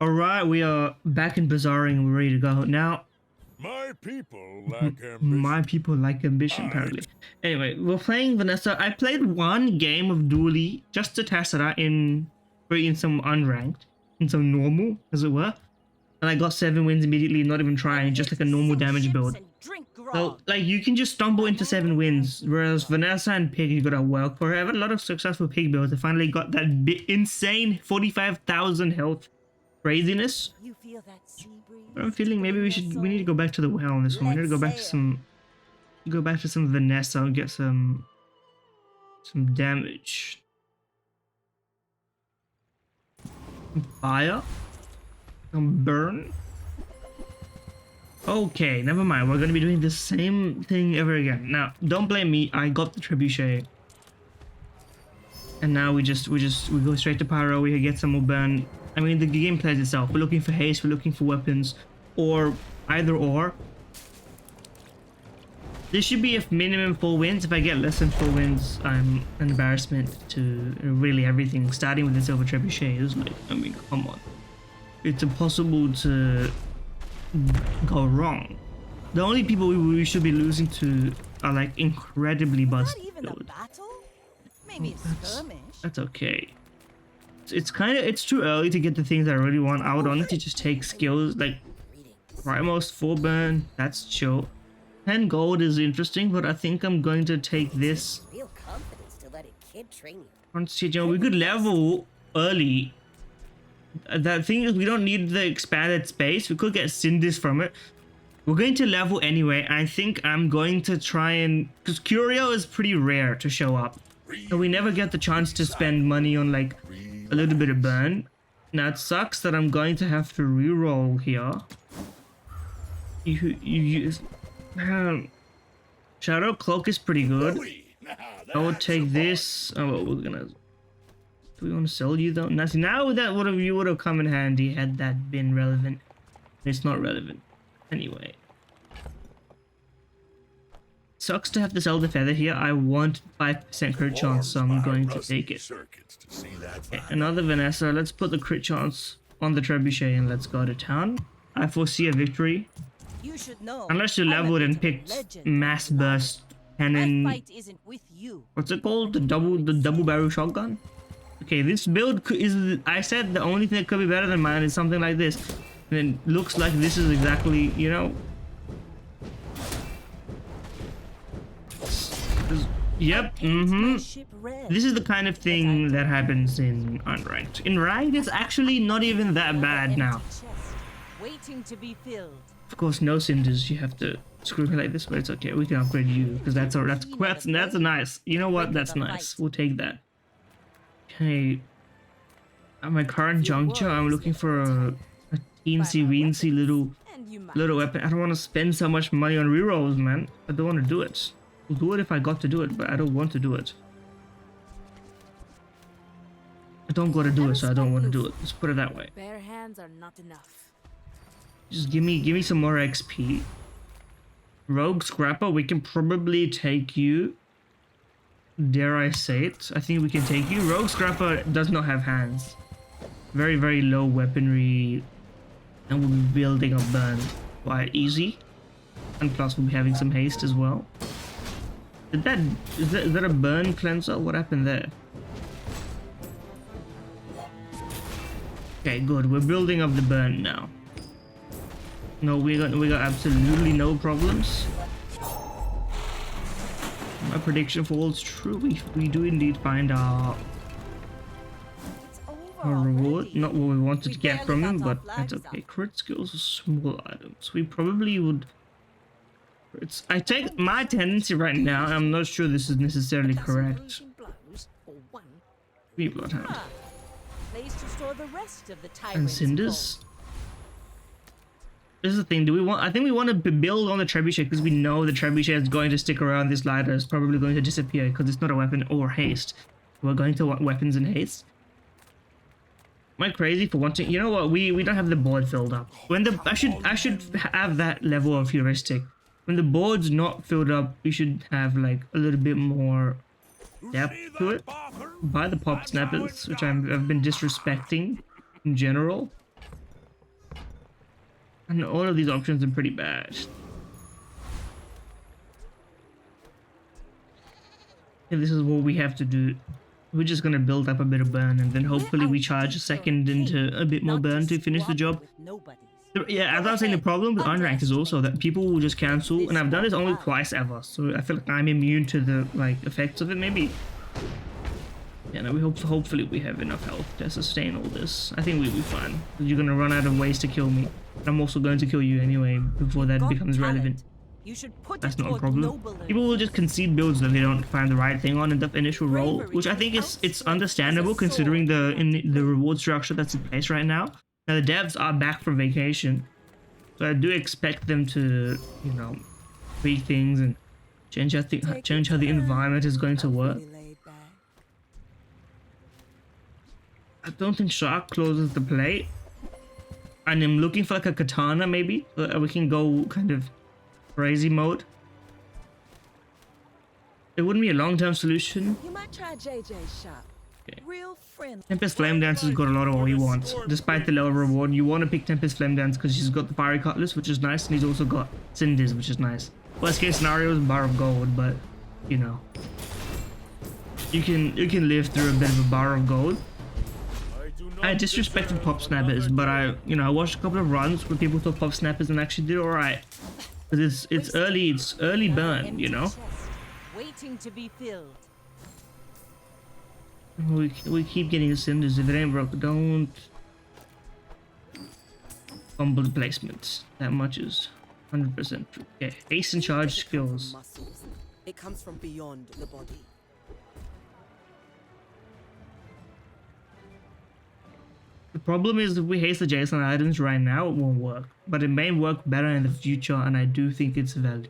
Alright, we are back in Bazaring. We're ready to go. Now, My people lack ambition. my people like ambition, apparently. Anyway, we're playing Vanessa. I played one game of Dually just to test it out in some unranked, in some normal, as it were. And I got 7 wins immediately, not even trying, just like a normal damage build. So, like, you can just stumble into 7 wins, whereas Vanessa and Pig, you gotta work for it. I have a lot of successful Pig builds. I finally got that insane 45,000 health craziness. You feel that sea breeze? I'm feeling maybe we need to go back to the well on this one. We need to go back to some Vanessa and get some damage. Some fire. Some burn. Okay, never mind. We're gonna be doing the same thing ever again. Now, don't blame me. I got the trebuchet, and now we go straight to pyro. We get some more burn. I mean, the game plays itself. We're looking for haste. We're looking for weapons, or either or. This should be a minimum 4 wins. If I get less than 4 wins, I'm an embarrassment to really everything. Starting with the silver trebuchet is like, I mean, come on. It's impossible to go wrong. The only people we should be losing to are like incredibly busted. Not even a battle? Maybe a skirmish. That's okay. It's too early to get the things I really want. I would honestly just take skills like Primos 4 burn. That's chill. 10 gold is interesting, but I think I'm going to take this. Real confidence to let a kid train You know, we could level early. The thing is, we don't need the expanded space. We could get cinders from it. We're going to level anyway. I think I'm going to try and... because Curio is pretty rare to show up. So we never get the chance to spend money on like a little bit of burn. Now it sucks that I'm going to have to reroll here. Shadow Cloak is pretty good. I will take this. Oh, well, we're gonna... do we want to sell you though? Now that would have come in handy had that been relevant. It's not relevant. Anyway. Sucks to have to sell the feather here. I want 5% crit chance, so I'm going to take it. Okay, another Vanessa. Let's put the crit chance on the trebuchet and let's go to town. I foresee a victory. You should know. Unless you leveled and picked mass burst cannon. My fight isn't with you. What's it called? The double barrel shotgun? Okay, this build is... I said the only thing that could be better than mine is something like this. And it looks like this is exactly, you know... Yep, This is the kind of thing that happens in unranked. In ranked, it's actually not even that bad now. Waiting to be filled. Of course, no cinders. You have to screw me like this, but it's okay. We can upgrade you because that's nice. You know what? That's nice. We'll take that. Okay. At my current juncture, I'm looking for a teensy-weensy little weapon. I don't want to spend so much money on rerolls, man. I don't want to do it. I'll do it if I got to do it, but I don't want to do it. I don't got to do it, so I don't want to do it. Let's put it that way. Bare hands are not enough. Just give me some more XP. Rogue Scrapper, we can probably take you. Dare I say it? I think we can take you. Rogue Scrapper does not have hands. Very, very low weaponry. And we'll be building up burn quite easy. And plus we'll be having some haste as well. Is that a burn cleanser? What happened there? Okay, good. We're building up the burn now. No, we got absolutely no problems. My prediction falls true. We do indeed find our reward. Not what we wanted to get from him, but that's okay. Crit skills are small items. We probably would... I take my tendency right now, and I'm not sure this is necessarily correct. Bloodhound. And cinders. This is the thing. Do we want? I think we want to build on the trebuchet because we know the trebuchet is going to stick around. This ladder is probably going to disappear because it's not a weapon or haste. We're going to want weapons and haste. Am I crazy for wanting? You know what? We don't have the board filled up. When the I should have that level of heuristic. When the board's not filled up, we should have like a little bit more depth to it. Buy the pop snappers, which I've been disrespecting in general. And all of these options are pretty bad. And this is what we have to do. We're just gonna build up a bit of burn, and then hopefully we charge a second into a bit more burn to finish the job. Yeah, as I was saying, the problem with unranked is also that people will just cancel, and I've done this only twice ever, so I feel like I'm immune to the effects of it. Maybe. Yeah, no, hopefully we have enough health to sustain all this. I think we'll be fine. You're gonna run out of ways to kill me. I'm also going to kill you anyway before that becomes relevant. You should put That's it not a toward problem. nobler People will just concede builds that they don't find the right thing on in the initial roll, which I think it's understandable considering the reward structure that's in place right now. Now the devs are back from vacation, so I do expect them to, you know, tweak things and change how the environment is going to work. I don't think Shark closes the play, and I'm looking for like a katana maybe, so that we can go kind of crazy mode. It wouldn't be a long-term solution. You might try JJ's shop. Okay. Real friendly. Tempest Flame Dance has got a lot of what he wants. Despite the lower reward, you want to pick Tempest Flame Dance because she's got the Fiery Cutlass, which is nice, and he's also got Cinders, which is nice. Worst case scenario is a bar of gold, but you know, you can live through a bit of a bar of gold. I disrespected Pop Snappers, but I watched a couple of runs where people thought Pop Snappers and actually did alright. Because it's early burn, you know. Waiting to be filled. We keep getting Cinders. If it ain't broke, don't fumble the placements. That much is 100% true. Okay, ace and charge skills. It comes from beyond the body. The problem is if we haste the Jason items right now, it won't work. But it may work better in the future, and I do think it's valid.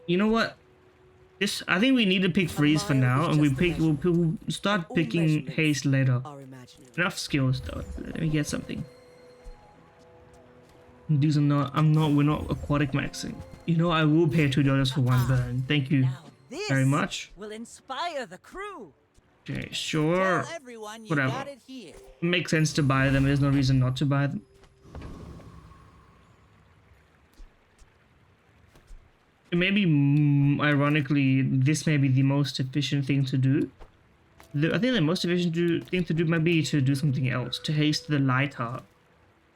You know what? I think we need to pick freeze for now, and we'll start picking haste later. Enough skills though. Let me get something. These are not. We're not aquatic maxing. You know, I will pay $2 for one burn. Thank you very much. Will inspire the crew. Okay, sure. Whatever. It makes sense to buy them. There's no reason not to buy them. Maybe, ironically, this may be the most efficient thing to do. I think the most efficient thing to do might be to do something else, to haste the lighter,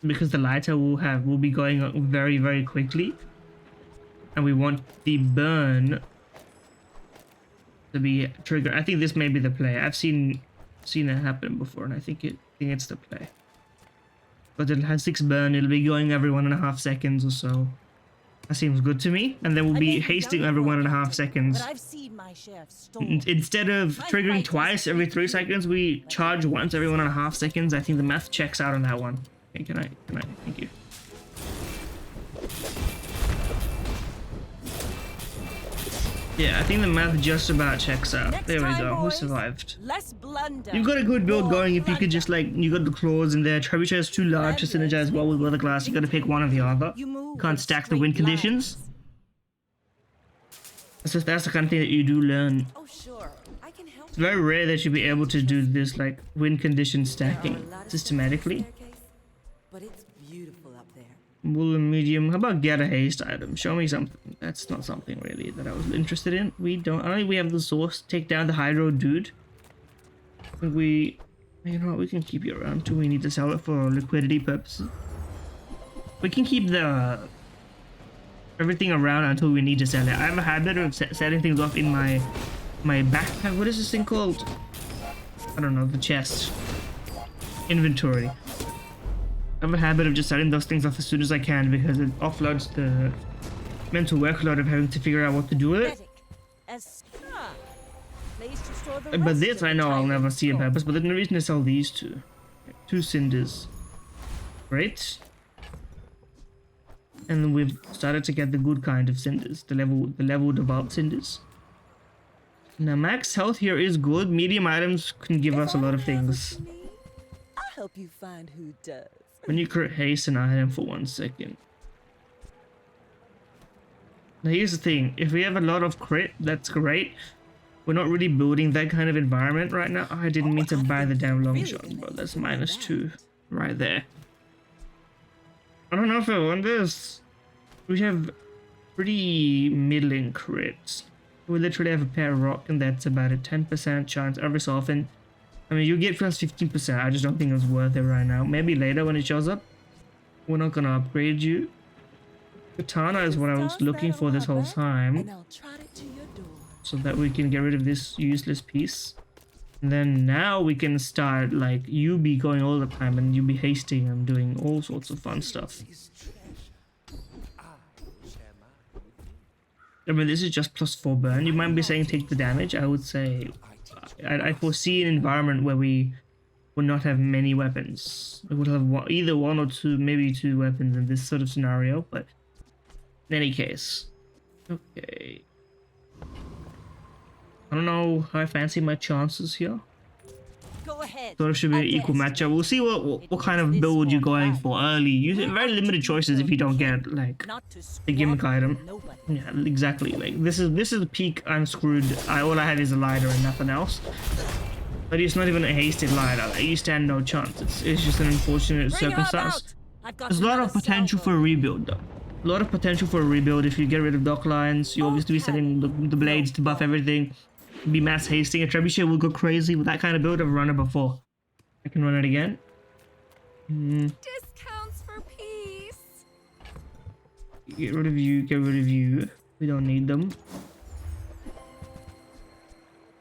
because the lighter will be going up very, very quickly, and we want the burn to be triggered. I think this may be the play. I've seen it happen before, and I think it's the play. But it has 6 burn. It'll be going every 1.5 seconds or so. That seems good to me. And then we'll be hasting every 1.5 seconds. But I've seen my share of storms. Instead of triggering twice every 3 seconds, we charge once every 1.5 seconds. I think the math checks out on that one. Okay, can I? Thank you. Yeah, I think the math just about checks out. Next There we time, go. Who boys, survived? Less blunder. You've got a good build More going if you could blunder. just you got the claws in there. Trebuchet is too large to synergize well with weather class. You got to pick one or the other. You move Can't in stack the wind straight conditions. lines. That's the kind of thing that you do learn. Oh, sure. I can help. It's very rare that you'll be able to do this wind condition stacking systematically. But it's beautiful up there. Wool and medium. How about get a haste item? Show me something. That's not something really that I was interested in. We don't. I don't think we have the source. Take down the hydro dude. I think we. You know what? We can keep you around too. We need to sell it for liquidity purposes. We can keep everything around until we need to sell it. I have a habit of setting things off in my backpack. What is this thing called? I don't know. The chest. Inventory. I have a habit of just setting those things off as soon as I can because it offloads the mental workload of having to figure out what to do with it. Place to store the But rest this of I the know I'll time never in see a store. purpose, but there's no reason to sell these two. 2 cinders. Great. And then we've started to get the good kind of cinders, the level developed cinders. Now max health here is good. Medium items can give us a lot of things. I'll help you find who does. When you crit haste an item for 1 second. Now here's the thing, if we have a lot of crit, that's great. We're not really building that kind of environment right now. Oh, I didn't mean to buy the damn long shot, but that's -2. right there. I don't know if I want this. We have pretty middling crits. We literally have a pair of rock, and that's about a 10% chance every so often. I mean, you get plus 15%. I just don't think it's worth it right now. Maybe later when it shows up. We're not gonna upgrade you. Katana is what I was looking for this whole time, And I'll trot it to your door. so that we can get rid of this useless piece. And then now we can start like you be going all the time and you be hasting and doing all sorts of fun stuff. I mean, this is just +4 burn. You might be saying take the damage. I would say I foresee an environment where we would not have many weapons. We would have either one or two, maybe 2 weapons in this sort of scenario, but in any case. Okay. I don't know how I fancy my chances here. Go ahead. Thought it should be an equal matchup. We'll see what kind of build you're going for early. You have very limited choices if you don't get like Not to the gimmick squabble item. with nobody. Yeah, exactly. Like this is the peak. I'm screwed. All I have is a lighter and nothing else. But it's not even a hasted lighter. Like, you stand no chance. It's just an unfortunate Bring her circumstance. about. I've got There's a lot of another potential for a salvo. rebuild though. A lot of potential for a rebuild if you get rid of dock lines. You obviously be setting the blades to buff everything. Be mass hasting. A trebuchet will go crazy with that kind of build. I've run it before. I can run it again. Discounts for peace. Get rid of you. Get rid of you. We don't need them.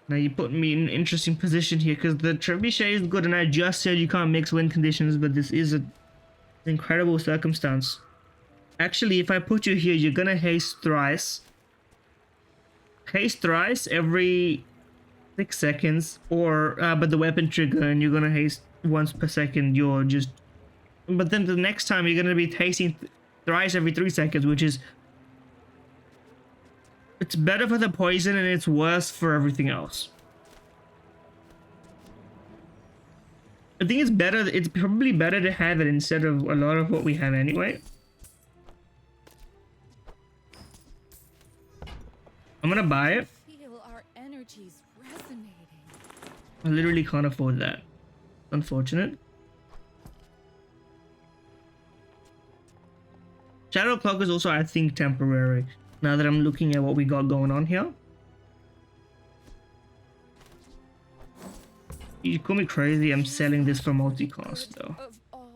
Now you put me in an interesting position here because the trebuchet is good, and I just said you can't mix wind conditions, but this is an incredible circumstance. Actually, if I put you here, you're gonna haste thrice. Haste thrice every 6 seconds, or but the weapon trigger, and you're gonna haste once per second. You're just, but then the next time you're gonna be hasting thrice every 3 seconds, which is, it's better for the poison and it's worse for everything else. I think it's better. It's probably better to have it instead of a lot of what we have anyway. I'm gonna buy it. Feel our energies resonating. I literally can't afford that. Unfortunate. Shadow Clock is also, I think, temporary. Now that I'm looking at what we got going on here. You call me crazy, I'm selling this for multicast though. Of all.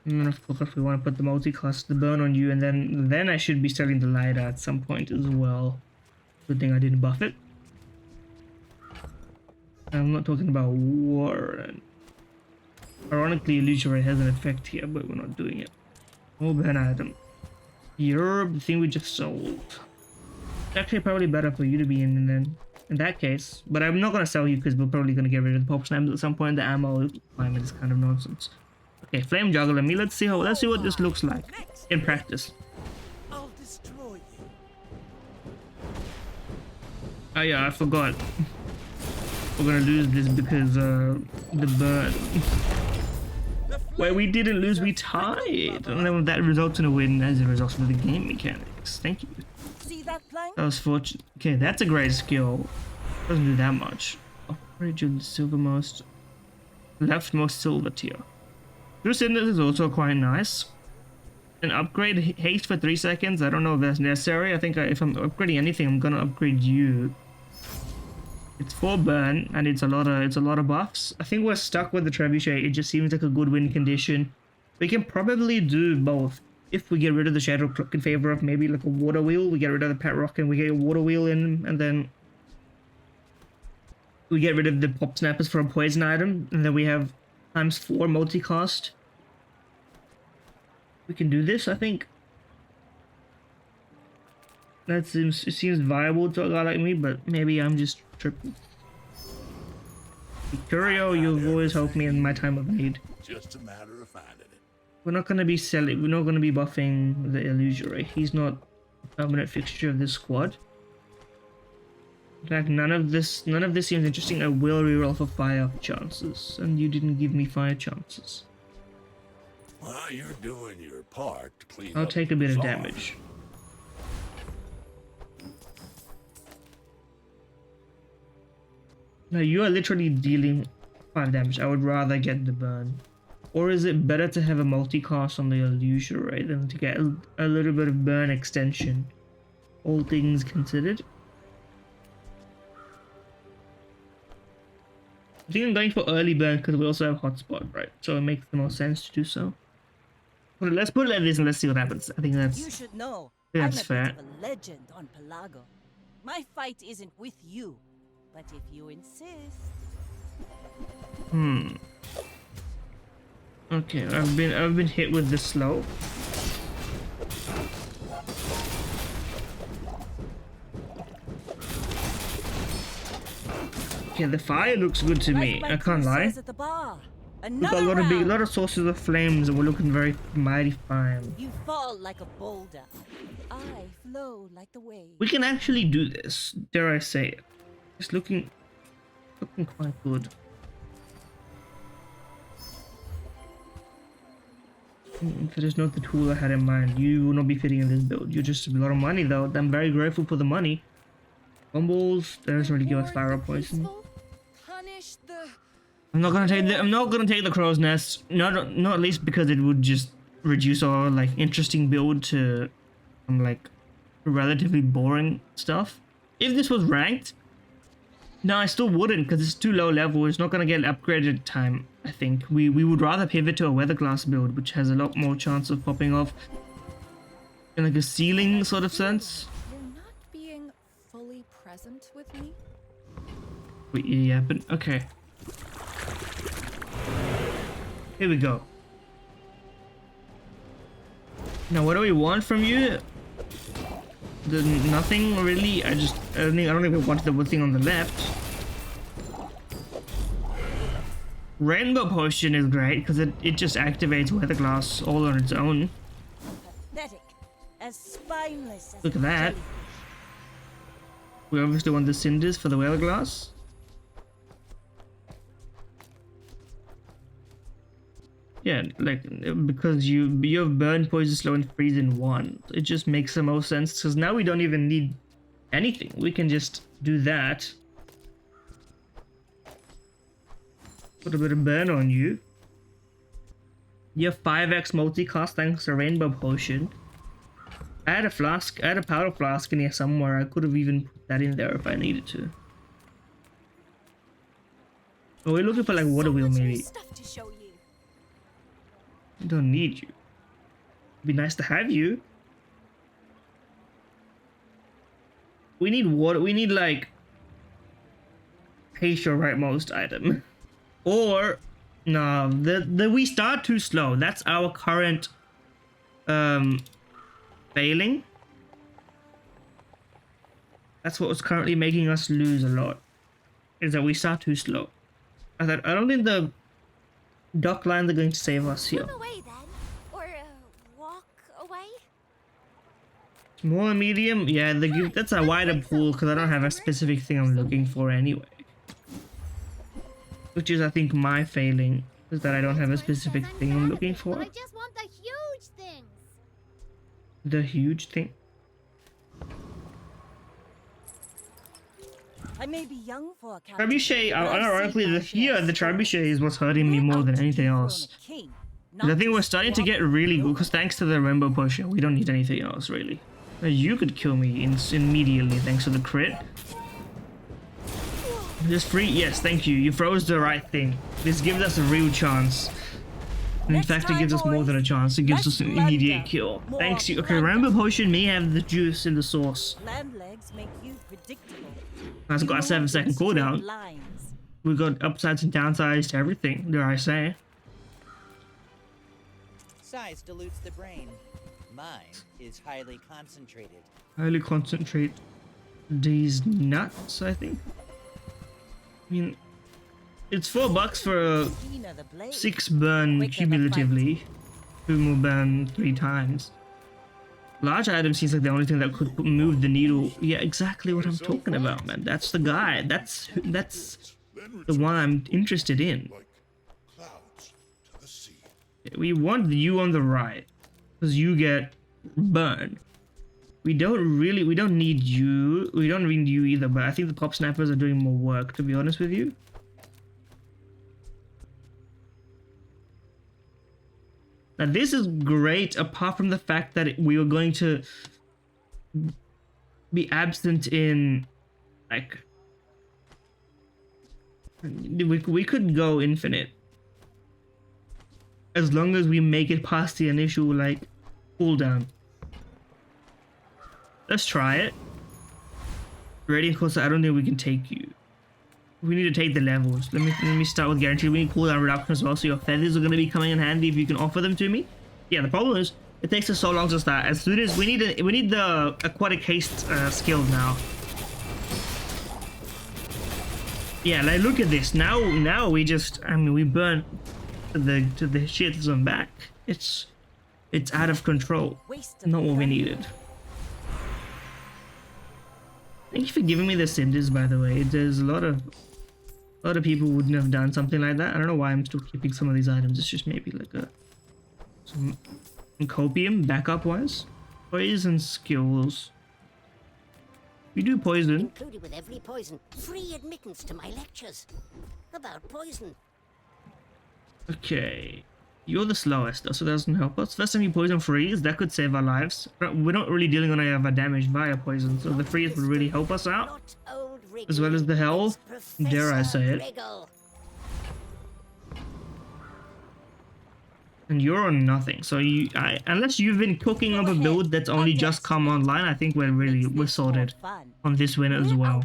And of course, if we want to put the multicast, the burn on you, and then I should be selling the lighter at some point as well. Good thing I didn't buff it. I'm not talking about war. Ironically, illusory has an effect here, but we're not doing it. Oh, burn item. You're the thing we just sold. It's actually probably better for you to be in that case. But I'm not gonna sell you because we're probably gonna get rid of the pop snaps at some point. The ammo climate is kind of nonsense. Okay, flame juggler me. Let's see what this looks like in practice. I'll destroy you. Oh yeah, I forgot. We're gonna lose this because the burn. Wait, we didn't lose, we tied. And then that results in a win as a result of the game mechanics. Thank you. See that plank? That was fortunate. Okay, that's a great skill. Doesn't do that much. Upgrade your silvermost. Leftmost silver tier. True Cinders is also quite nice. An upgrade haste for 3 seconds. I don't know if that's necessary. I think if I'm upgrading anything, I'm gonna upgrade you. It's 4 burn and it's a lot of buffs. I think we're stuck with the trebuchet. It just seems like a good win condition. We can probably do both. If we get rid of the shadow clock in favor of maybe like a water wheel, we get rid of the pet rock and we get a water wheel in, and then we get rid of the pop snappers for a poison item, and then we have ×4 multicast. We can do this, I think. It seems viable to a guy like me, but maybe I'm just tripping. Curio, you've always helped me in my time of need. Just a matter of finding it. We're not gonna be selling. We're not gonna be buffing the illusory. He's not a permanent fixture of this squad. In fact, none of this seems interesting. I will reroll for fire chances, and you didn't give me fire chances. Well, you're doing your part to clean I'll up take a bit of Bazaar. damage. Now you are literally dealing 5 damage. I would rather get the burn. Or is it better to have a multicast on the illusion ray than to get a little bit of burn extension? All things considered. I think I'm going for early burn because we also have hotspot, right? So it makes the most sense to do so. Well, let's put it like this and let's see what happens. I think You that's should know. that's I'm a fair. bit of a legend on Pelago. My fight isn't with you, but if you insist. Okay, I've been hit with the slow. Okay, the fire looks good to me. Like my I can't crew lie. says at the bar. We've got a Another round. lot of sources of flames, and we're looking very mighty fine. You fall like a boulder. I flow like the wave. We can actually do this. Dare I say it? It's looking quite good. If it is not the tool I had in mind, you will not be fitting in this build. You're just a lot of money, though. I'm very grateful for the money. Fumbles. That doesn't really give us fire poison. Punish the I'm not gonna take the crow's nest. Not least because it would just reduce our like interesting build to like relatively boring stuff. If this was ranked, no, I still wouldn't because it's too low level. It's not gonna get upgraded time. I think we would rather pivot to a weatherglass build, which has a lot more chance of popping off in like a ceiling sort of sense. You're not being fully present with me. Wait, yeah, but okay. Here we go. Now, what do we want from you? Nothing really. I don't even want the thing on the left. Rainbow potion is great because it just activates weatherglass all on its own. Pathetic. As spineless as Look at a that. jelly. We obviously want the cinders for the weatherglass. Yeah, like because you have burn, poison, slow, and freeze in one. It just makes the most sense because now we don't even need anything. We can just do that. Put a bit of burn on you. You have 5x multicast thanks to Rainbow Potion. I had a flask, I had a powder flask in here somewhere. I could have even put that in there if I needed to. Oh, we're looking for like water wheel maybe. Stuff to show you. I don't need you. It'd be nice to have you. We need water. We need like Haste your rightmost item. Or no, the we start too slow. That's our current failing. That's what was currently making us lose a lot. Is that we start too slow. I don't think the dock lines are going to save us here. Swim away then, or walk away. Small and medium, yeah, that's a wider pool because I don't have a specific thing I'm looking for anyway. Which is, I think, my failing, is that I don't have a specific thing I'm looking for. But I just want the huge things. The huge thing. I may be young for a cat. Trebuchet, ironically, the trebuchet is what's hurting me more than anything else. I think we're starting to get really good because thanks to the rainbow potion, we don't need anything else really. You could kill me immediately thanks to the crit. Just free, yes, thank you. You froze the right thing. This gives us a real chance. And in fact, it gives us more than a chance. It gives us an immediate kill. Thanks you. Okay, rainbow potion may have the juice in the sauce. Land legs make you predictable. That's got a 7-second cooldown. Lines. We got upsides and downsides to everything, dare I say. Size dilutes the brain. Mine is highly concentrated. Highly concentrate these nuts, I think. I mean, it's $4 for a Keener the blade. 6 burn Quicker the cumulatively. 2 will burn 3 times. Large item seems like the only thing that could move the needle. Yeah, exactly what I'm talking about, man. That's the guy. That's the one I'm interested in. Like clouds to the sea. We want you on the right, because you get burn. We don't need you. We don't need you either, but I think the pop snipers are doing more work, to be honest with you. Now this is great, apart from the fact that we were going to be absent in, like, we could go infinite. As long as we make it past the initial, like, cooldown. Let's try it. Ready? Of course, I don't think we can take you. We need to take the levels. Let me start with guarantee. We need cooldown reduction as well, so your feathers are going to be coming in handy if you can offer them to me. Yeah, the problem is it takes us so long to start. As soon as we need the aquatic haste skill now. Yeah, like look at this. Now we just, I mean, we burn to the shit zone back. It's out of control. Not what we needed. Thank you for giving me the cinders, by the way. There's a lot of people wouldn't have done something like that. I don't know why I'm still keeping some of these items. It's just maybe like some copium backup wise. Poison skills. We do poison. Included with every poison. Free admittance to my lectures about poison. Okay. You're the slowest, though, so that doesn't help us. First time you poison freeze, that could save our lives. But we're not really dealing on any of our damage via poison, so the freeze would really help us out. As well as the health, dare I say it. And you're on nothing, so unless you've been cooking up a build that's only just come online, I think we're sorted on this win as well.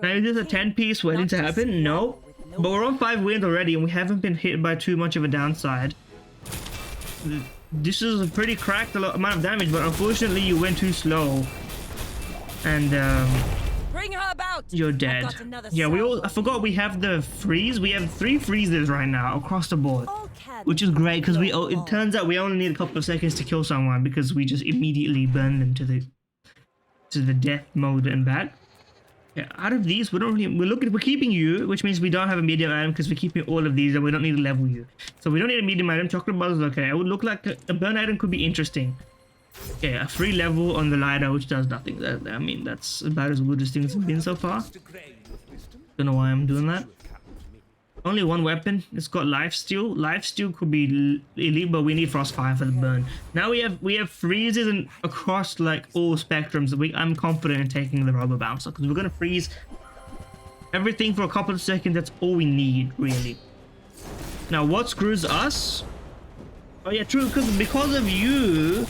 Now is this a 10-piece waiting to happen? No. But we're on 5 wins already, and we haven't been hit by too much of a downside. This is a pretty cracked amount of damage, but unfortunately you went too slow. And Bring her about. You're dead. Yeah, I forgot we have the freeze. We have 3 freezes right now across the board, which is great because it turns out we only need a couple of seconds to kill someone because we just immediately burn them to the death mode and back. Yeah, out of these, we're keeping you, which means we don't have a medium item because we're keeping all of these and we don't need to level you. So we don't need a medium item. Chocolate bars is okay. It would look like a burn item could be interesting. Okay, a free level on the lighter, which does nothing. I mean, that's about as good as things have been so far. Don't know why I'm doing that. Only 1 weapon. It's got lifesteal. Lifesteal could be elite, but we need frostfire for the burn. Now we have freezes and across like all spectrums. I'm confident in taking the rubber bouncer because we're gonna freeze everything for a couple of seconds. That's all we need, really. Now, what screws us? Oh yeah, true. Because of you,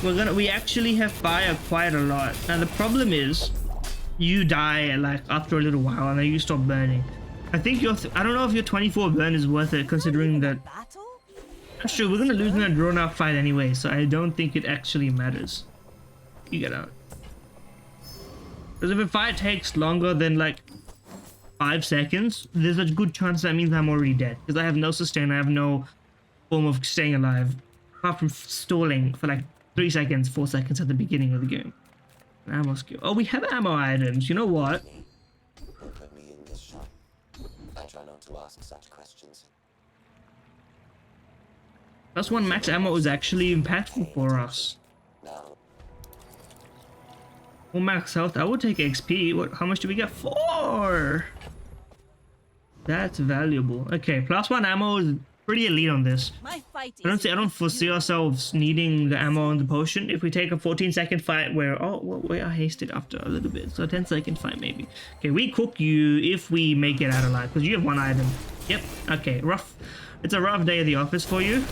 we actually have fire quite a lot. Now the problem is, you die like after a little while, and then you stop burning. I think I don't know if your 24 burn is worth it, considering that. That's true, we're gonna lose in a drawn out fight anyway, so I don't think it actually matters. You get out. Because if a fight takes longer than like 5 seconds, there's a good chance that means I'm already dead. Because I have no sustain, I have no form of staying alive. Apart from stalling for like 3 seconds, 4 seconds at the beginning of the game. Ammo skill. Oh, we have ammo items. You know what? Put me in this shop. I try not to ask such questions. +1 max ammo is actually impactful for us. No. 4 max health. I would take XP. How much do we get? 4! That's valuable. Okay, +1 ammo is pretty elite on this. My fight I don't foresee ourselves needing the ammo on the potion. If we take a 14-second fight where we are hasted after a little bit, so a 10-second fight maybe. Okay, we cook you if we make it out alive because you have 1 item. Yep. Okay, rough. It's a rough day at the office for you.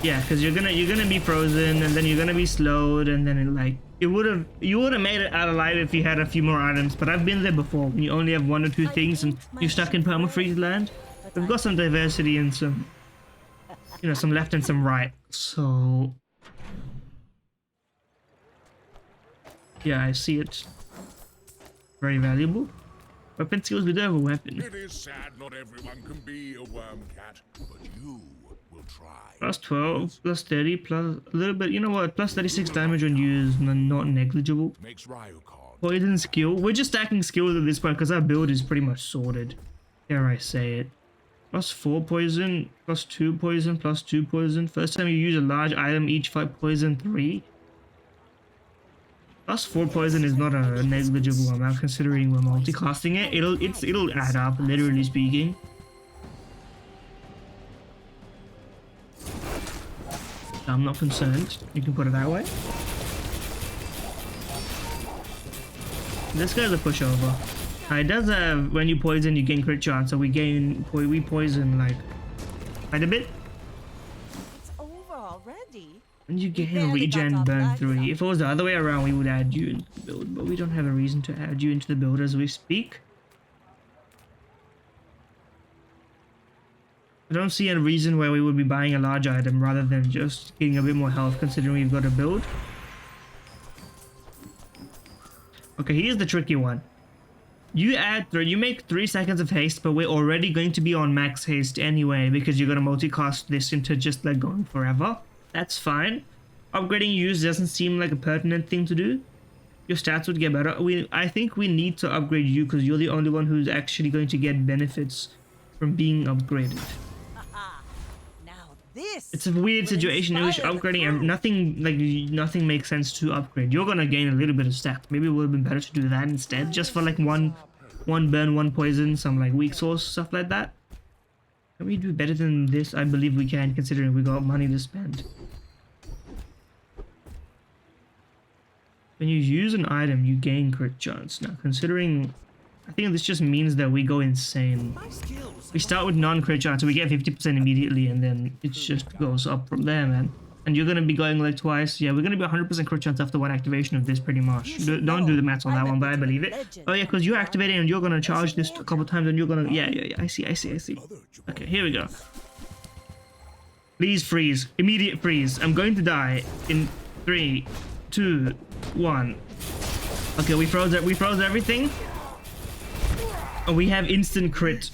Yeah, because you're gonna be frozen and then you're gonna be slowed and then you would have made it out alive if you had a few more items. But I've been there before when you only have 1 or 2 things and you're stuck in permafreeze land. We've got some diversity and some, some left and some right. So, yeah, I see it. Very valuable. Weapon skills, we do have a weapon. It is sad not everyone can be a worm cat, but you will try. +12, +30, plus a little bit. You know what? +36 damage on you is not negligible. Makes Ryucon. Poison skill. We're just stacking skills at this point because our build is pretty much sorted. Dare I say it. +4 poison, +2 poison, +2 poison. First time you use a large item, each fight poison 3. Plus 4 poison is not a negligible amount considering we're multicasting it. It'll add up, literally speaking. I'm not concerned. You can put it that way. This guy's a pushover. It does have when you poison, you gain crit chance. So we poison like quite a bit. It's over already. And you gain barely got regen our burn flags 3. up. If it was the other way around, we would add you into the build, but we don't have a reason to add you into the build as we speak. I don't see a reason why we would be buying a large item rather than just getting a bit more health considering we've got a build. Okay, here's the tricky one. You make 3 seconds of haste, but we're already going to be on max haste anyway because you're going to multicast this into just like going forever. That's fine. Upgrading use doesn't seem like a pertinent thing to do. Your stats would get better. I think we need to upgrade you because you're the only one who's actually going to get benefits from being upgraded. Now this. It's a weird will situation in which inspire the upgrading and crew. nothing makes sense to upgrade. You're gonna gain a little bit of stats. Maybe it would have been better to do that instead, just for like one burn, one poison, some like weak source stuff like that. Can we do better than this? I believe we can, considering we got money to spend. When you use an item, you gain crit chance. Now, considering, I think this just means that we go insane. We start with non-crit chance, so we get 50% immediately, and then it just goes up from there, man. And you're gonna be going like twice. Yeah, we're gonna be 100% crit chance after one activation of this, pretty much. Don't do the maths on that one, but I believe it. Oh yeah, because you're activating and you're gonna charge this a couple times, and you're gonna, yeah. I see. Okay, here we go. Please freeze. Immediate freeze. I'm going to die in 3, 2, 1. Okay, we froze everything. Oh, we have instant crit.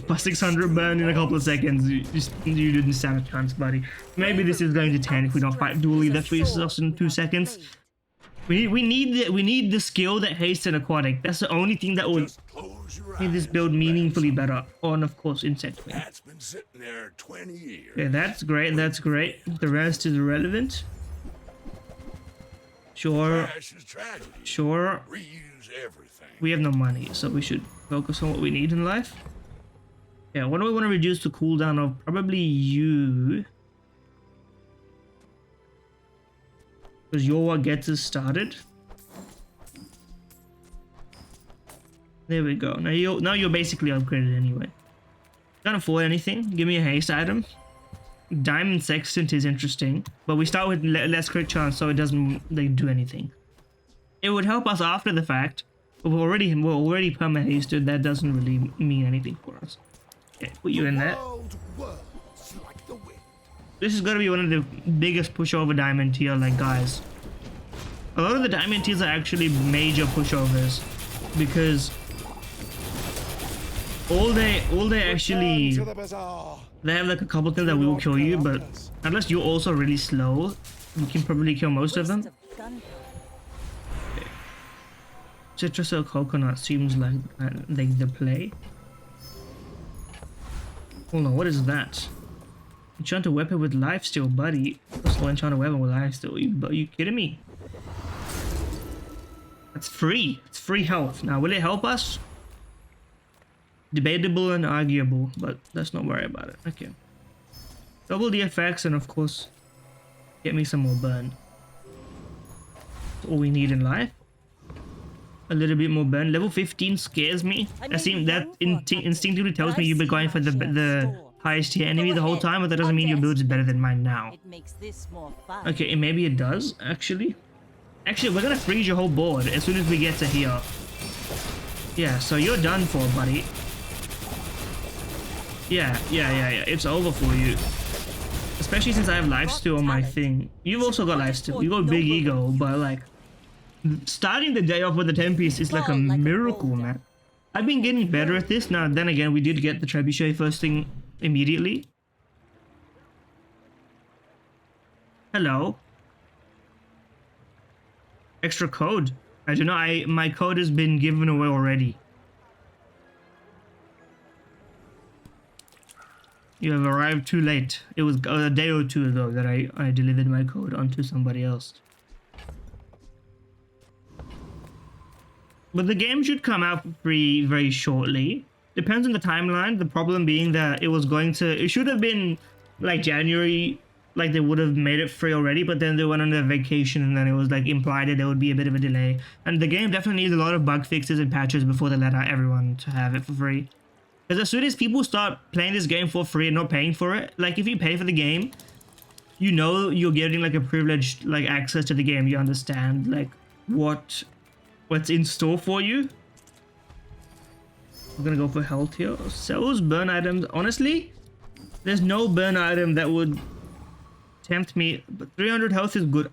Plus 600 burn in a couple of seconds. You didn't stand a chance, buddy. Maybe this is going to 10 if we don't fight dually. That freezes us in 2 seconds. We need the skill that hastes an aquatic. That's the only thing that would make this build meaningfully better. Oh, and of course, insect wing. That's been sitting there 20 years. Okay, that's great. That's great. The rest is irrelevant. Sure. Trash is tragedy. Sure. Reuse everything. We have no money, so we should focus on what we need in life. Yeah, what do we want to reduce the cooldown of? Probably you. Because you're what gets us started. There we go. Now you're basically upgraded anyway. Can't afford anything. Give me a haste item. Diamond Sextant is interesting, but we start with less crit chance, so it doesn't like do anything. It would help us after the fact, but we're already perma hasted. That doesn't really mean anything for us. Okay, put you in there. This is gonna be one of the biggest pushover diamond tier, like guys. A lot of the diamond tiers are actually major pushovers because all they actually, they have like a couple things that will kill you, but unless you're also really slow, you can probably kill most of them. Okay. Citrus or coconut seems like the play. Hold on, what is that? Enchant a weapon with lifesteal, buddy. First enchant a weapon with lifesteal. Are you kidding me? That's free. It's free health. Now, will it help us? Debatable and arguable, but let's not worry about it. Okay. Double the effects and of course, get me some more burn. That's all we need in life. A little bit more burn. Level 15 scares me. That instinctively tells me you've been going for the highest tier enemy the whole time, but that doesn't mean your build is better than mine now. Okay, and maybe it does, actually. Actually, we're gonna freeze your whole board as soon as we get to here. Yeah, so you're done for, buddy. Yeah. It's over for you. Especially since I have lifesteal on my thing. You've also got lifesteal. You got big ego, but like, starting the day off with the 10-piece is like a miracle, man. I've been getting better at this. Now, then again, we did get the trebuchet first thing immediately. Hello. Extra code. I do not. My code has been given away already. You have arrived too late. It was a day or two ago that I delivered my code onto somebody else. But the game should come out for free very shortly. Depends on the timeline. The problem being that it should have been like January, like they would have made it free already, but then they went on their vacation and then it was like implied that there would be a bit of a delay. And the game definitely needs a lot of bug fixes and patches before they let out everyone to have it for free. Because as soon as people start playing this game for free and not paying for it, like if you pay for the game, you know you're getting like a privileged like access to the game. You understand like what's in store for you. I'm gonna go for health here. Sells burn items. Honestly, there's no burn item that would tempt me, but 300 health is good.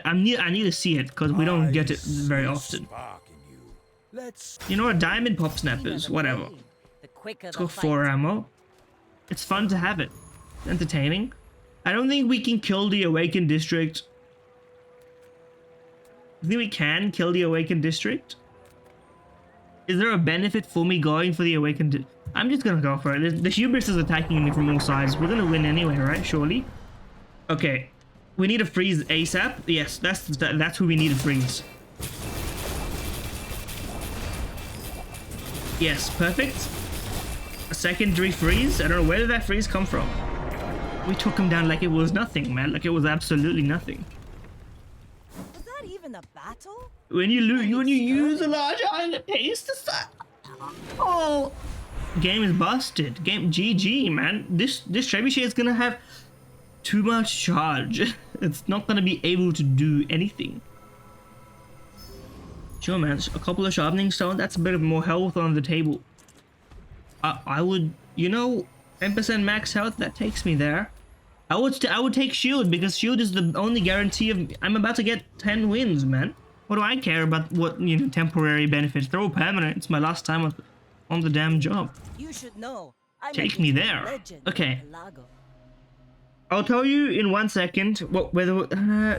I need to see it because we don't get it very often. You know what? Diamond pop snappers, whatever. The quicker Let's the go fight. 4 ammo. It's fun to have it. It's entertaining. I don't think we can kill the Awakened District. I think we can kill the Awakened District. Is there a benefit for me going for the Awakened? I'm just gonna go for it. The hubris is attacking me from all sides. We're gonna win anyway, right? Surely. Okay. We need to freeze ASAP. Yes, that's who we need to freeze. Yes, perfect. A secondary freeze. I don't know where did that freeze come from. We took him down like it was nothing, man. Like it was absolutely nothing. Was that even a battle? When you use a large iron, it pays to start. Oh, game is busted. Game GG, man. This trebuchet is gonna have too much charge. It's not gonna be able to do anything. Sure, man. A couple of sharpening stones. That's a bit of more health on the table. I would, 10% max health. That takes me there. I would take shield because shield is the only guarantee of. I'm about to get 10 wins, man. What do I care about what temporary benefits? They're all permanent. It's my last time on the damn job. You should know. I'm Take a me there. legend Okay. in Pelago. I'll tell you in 1 second whether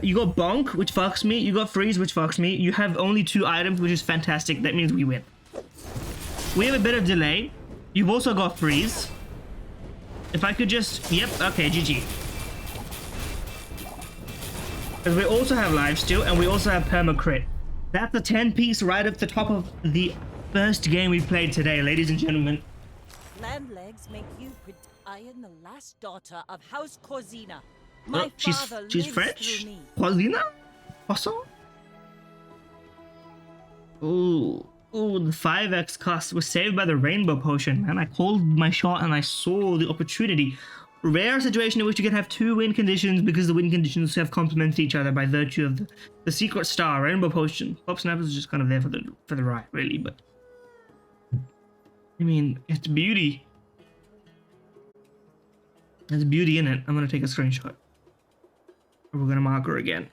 you got bonk, which fucks me. You got freeze, which fucks me. You have only 2 items, which is fantastic. That means we win. We have a bit of delay. You've also got freeze. If I could just, yep, okay, GG. Because we also have lifesteal and we also have perma crit. That's a 10-piece right at the top of the first game we played today, ladies and gentlemen. Land legs make you I am the last daughter of House Corzina. My Oh, she's father lives French? through me. Paulina? Also? Ooh, the 5x cost was saved by the rainbow potion, man. I called my shot and I saw the opportunity. Rare situation in which you can have 2 win conditions because the win conditions have complemented each other by virtue of the secret star, rainbow potion. Pop snappers is just kind of there for the ride, really, but I mean, it's beauty. There's beauty in it. I'm gonna take a screenshot. We're gonna mark her again.